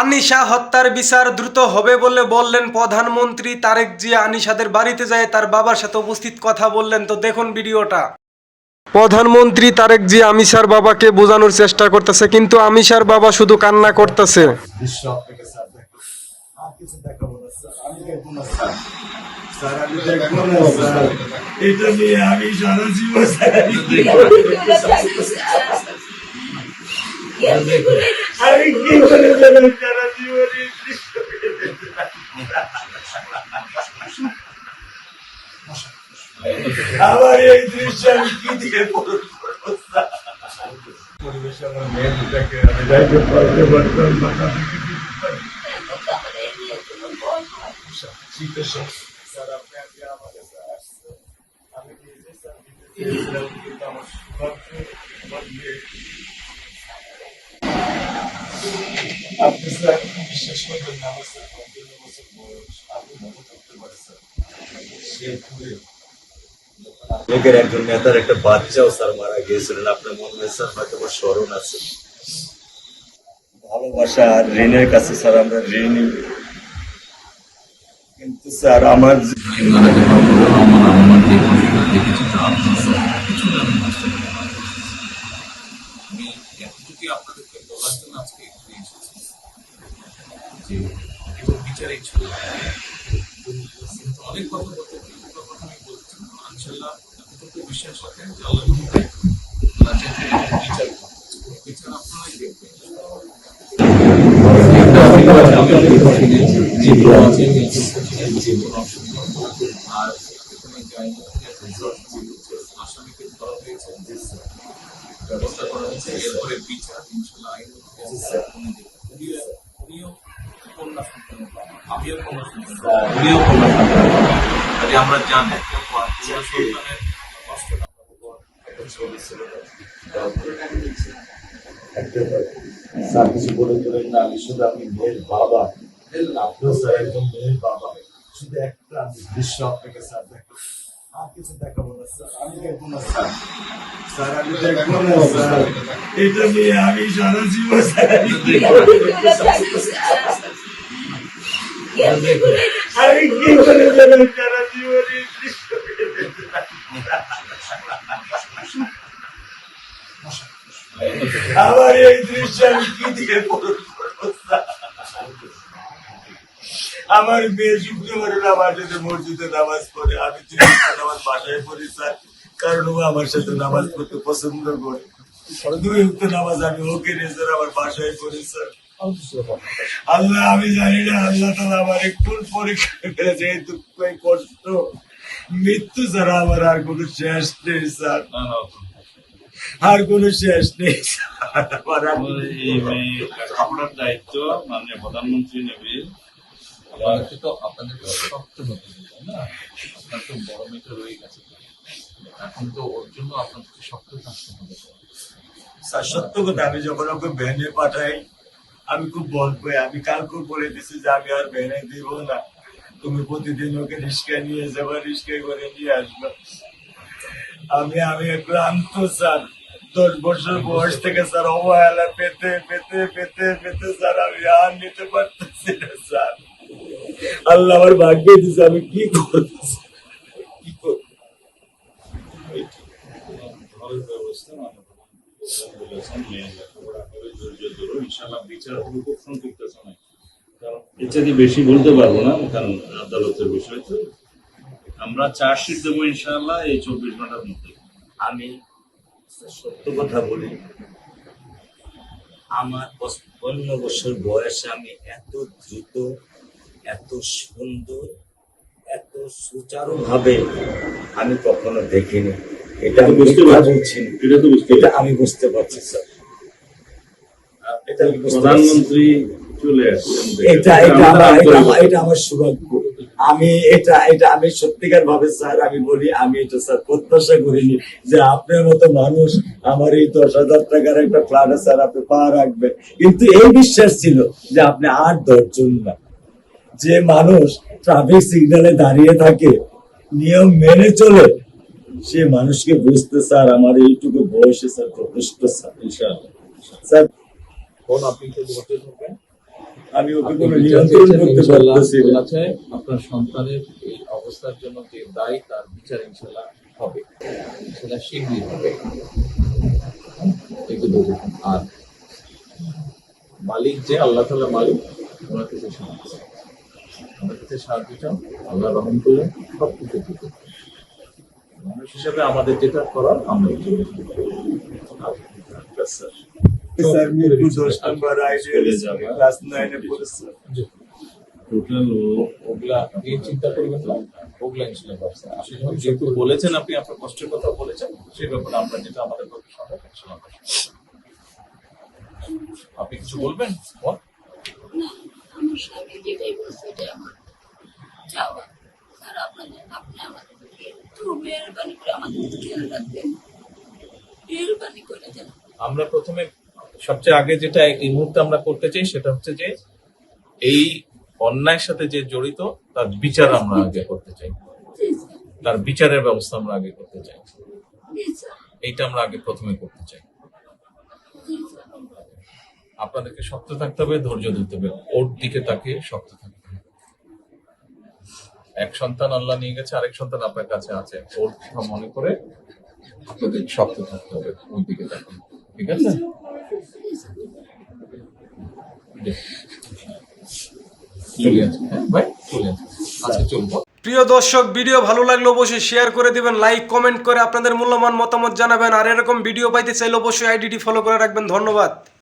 আনিশা হত্যার বিচার দ্রুত হবে বলে বললেন প্রধানমন্ত্রী তারেক জিয়া। আনিশাদের বাড়িতে যায় তার বাবার সাথে উপস্থিত কথা বললেন। তো দেখুন ভিডিওটা। প্রধানমন্ত্রী তারেক জিয়া আমিশার বাবাকে বোঝানোর চেষ্টা করতেছে, কিন্তু আমিশার বাবা শুধু কান্না করতেছে। এটা নিয়ে আমি সারা জীবন আমি কি করে সারা জীবনে আমার এই দৃশ্য আমি কি দিয়ে পূরণ করবো? পরিবেশ আমার মেয়ে দুটাকে আমি যাইতে পারতে পারতাম বাধা থেকে দিতে পারি। স্যার আপনি আজকে আমার কাছে আসছেন, আমি নিজে স্যার কিন্তু আমার সৌভাগ্য আপনি স্যার বিশ্বাস করবেন না, আমার স্যার 15 বছর বয়স, আপনি মনে করতে পারেন স্যার শেরপুরে লোকের একজন নেতার একটা বাচ্চাও স্যার মারা গিয়েছিলেন। আপনার মনে হয় স্যার হয়তো স্মরণ আছে। ভালোবাসা আর ঋণের কাছে স্যার আমরা ঋণী, কিন্তু স্যার আমার আপনাদেরকে বলার জন্য আজকে বিচারিক ছিল অনেক কথা বলতে কথা আমি বলছি ইনশাল্লাহ এতটুকু বিশ্বাস রাখেন যে আল্লাহ বিচার বিচার আপনারাই দেখবেন। আর আসামিকে ধরা হয়েছে, ব্যবস্থা করা হয়েছে, এরপরে বিচার ইনশাল্লাহ আইন উনিও কন্যা সন্তান, আমিও কন্যা সন্তান, উনিও কন্যা সন্তান। আমরা জানি সন্তানের কষ্টটা স্যার কিছু বলে তোলেন না, আমি শুধু আপনি মেয়ের বাবা, আপনিও স্যার একজন মেয়ের বাবা, শুধু একটা দৃশ্য আপনাকে স্যার দেখো, আর কিছু দেখাবো না স্যার, আমি দেখবো না স্যার, স্যার আমি দেখবো না স্যার, এটা নিয়ে আমি সারা জীবন আমি কি করে সারা জীবনে আমার এই দৃশ্য আমি কি দিয়ে পূরণ করবো? আমার মেয়ে শুক্রবারে আমার সাথে মসজিদে নামাজ পড়ে, আমি নামাজ বাসায় পড়ি স্যার, কারণ ও আমার সাথে নামাজ পড়তে পছন্দ করে। 2 ওয়াক্ত নামাজ আমি ওকে নিয়ে স্যার আমার বাসায় পড়ি স্যার। আল্লাহ আমি জানি না আল্লাহ তাআলা আমার কোন পরীক্ষা ফেলেছে, এই দুঃখ এই কষ্ট মৃত্যু ছাড়া আমার আর কোনো শেষ নেই স্যার, আর কোনো শেষ নেই। আপনার দায়িত্ব মাননীয় প্রধানমন্ত্রী নেবে, আমাকে তো আপনাদেরকে শক্ত হতে হবে, তাই না? আপনার তো বড় মেয়েটা রয়ে গেছে, এখন তো ওর জন্য আপনাদেরকে শক্ত থাকতে হবে স্যার। সত্য কথা, আমি যখন ওকে ভ্যানে পাঠাই আমি খুব বল পাই, আমি কালকে বলে দিচ্ছি যে আমি আর ভ্যানে দিব না, তুমি প্রতিদিন ওকে রিস্কায় নিয়ে যাবা, রিস্কায় করে নিয়ে আসবা। আমি ক্লান্ত স্যার, 10 বছর বয়স থেকে স্যার অবহেলা পেতে পেতে পেতে পেতে স্যার আমি আর নিতে পারতেছি না স্যার। আল্লাহ আমার ভাগ্যে দিচ্ছে, আমি কি করবো কি করবো? বেশি বলতে পারবো না, কারণ আদালতের বিষয় তো। আমরা চার্জশিট দেবো ইনশাআল্লাহ এই 24 ঘন্টার মধ্যে। আমি সত্য কথা বলি, আমার 55 বছর বয়সে আমি এত দ্রুত, এত সুন্দর, এত সুচারুভাবে আমি কখনো দেখিনি। এটা বুঝতে পারছি, এটা আমি বুঝতে পারছি স্যার। প্রধানমন্ত্রী চলে আসছেন, এটা আমার সৌভাগ্য। আমি সত্যিকার ভাবে স্যার আমি বলি, আমি এটা স্যার প্রত্যাশা করিনি যে আপনার মতো মানুষ আমার এই 10,000 টাকার একটা ফ্ল্যাটে স্যার আপনি পা রাখবেন, কিন্তু এই বিশ্বাস ছিল যে আপনি 8-10 জন না, যে মানুষ ট্রাফিক সিগন্যালে দাঁড়িয়ে থাকে, নিয়ম মেনে চলে, সে মানুষকে বুঝতে স্যার আমার এইটুকু বয়সে স্যার যথেষ্ট স্যার। ইনশাআল্লাহ স্যার, কোন আপনি কি বলতে থাকবেন? আমি ওকে আপনি কোনো বিচার নিয়ন্ত্রণ চেয়েছেন, করতে ইনশাআল্লাহ পারতেছি না। আল্লাহ চায় আপনার সন্তানের এই অবস্থার জন্য যে দায়ী তার বিচার ইনশাআল্লাহ হবে, সেটা শীঘ্রই হবে। এগুলো দেখুন। আর মালিক যে আল্লাহ তাআলা মালিক, ওনার কাছে সাহায্য চাও। ওনার কাছে সাহায্য চাও, আল্লাহ রহম করলেন, সব কিছু ঠিক হবে। মানুষ হিসেবে আমাদের যেটা করার আমরা স্যার মিরপুর 10 নম্বর আইডিয়াল স্কুলে ক্লাস 9 এ পড়েছে। টোটাল ওগুলা নিয়ে চিন্তা করবেন না, ওগুলা ইনশাআল্লাহ ব্যবস্থা। আপনি যখন যেহেতু বলেছেন, আপনি আপনার কষ্টের কথা বলেছেন, সেই ব্যাপারে আমরা যেটা আমাদের পক্ষে সম্ভব ইনশাআল্লাহ আমরা করব। আপনি কিছু বলবেন? বল। না, আমার স্বামী যেটাই বলছে এটাই আমার চাওয়া। স্যার আপনি আমাদেরকে একটু মেহরবানি করে আমাদের খেয়াল রাখবেন, মেহরবানি করে যেন। আমরা প্রথমে সবচেয়ে আগে যেটা এই মুহূর্তে আমরা করতে চাই সেটা হচ্ছে যে এই অন্যায়ের সাথে যে জড়িত তার বিচার আমরা আগে করতে চাই, জি স্যার, তার বিচারের ব্যবস্থা আমরা আগে করতে চাই। জি স্যার, এইটা আমরা আগে প্রথমে করতে চাই। জি স্যার। আপনাদেরকে শক্ত থাকতে হবে, ধৈর্য ধরতে হবে, ওর দিকে তাকিয়ে শক্ত থাকতে হবে। এক সন্তান আল্লাহ নিয়ে গেছে, আরেক সন্তান আপনার কাছে আছে, ওর কথা মনে করে আপনাদের শক্ত থাকতে হবে, ওর দিকে তাকিয়ে। ঠিক আছে? জি। চলে আসুন, হ্যাঁ ভাই, চলে আসুন, আজকে চলবো। প্রিয় দর্শক, ভিডিও ভালো লাগলে অবশ্যই শেয়ার করে দিবেন, লাইক কমেন্ট করে আপনাদের মূল্যবান মতামত জানাবেন। আর এরকম ভিডিও পাইতে চাইলে অবশ্যই আইডিটি ফলো করে রাখবেন। ধন্যবাদ।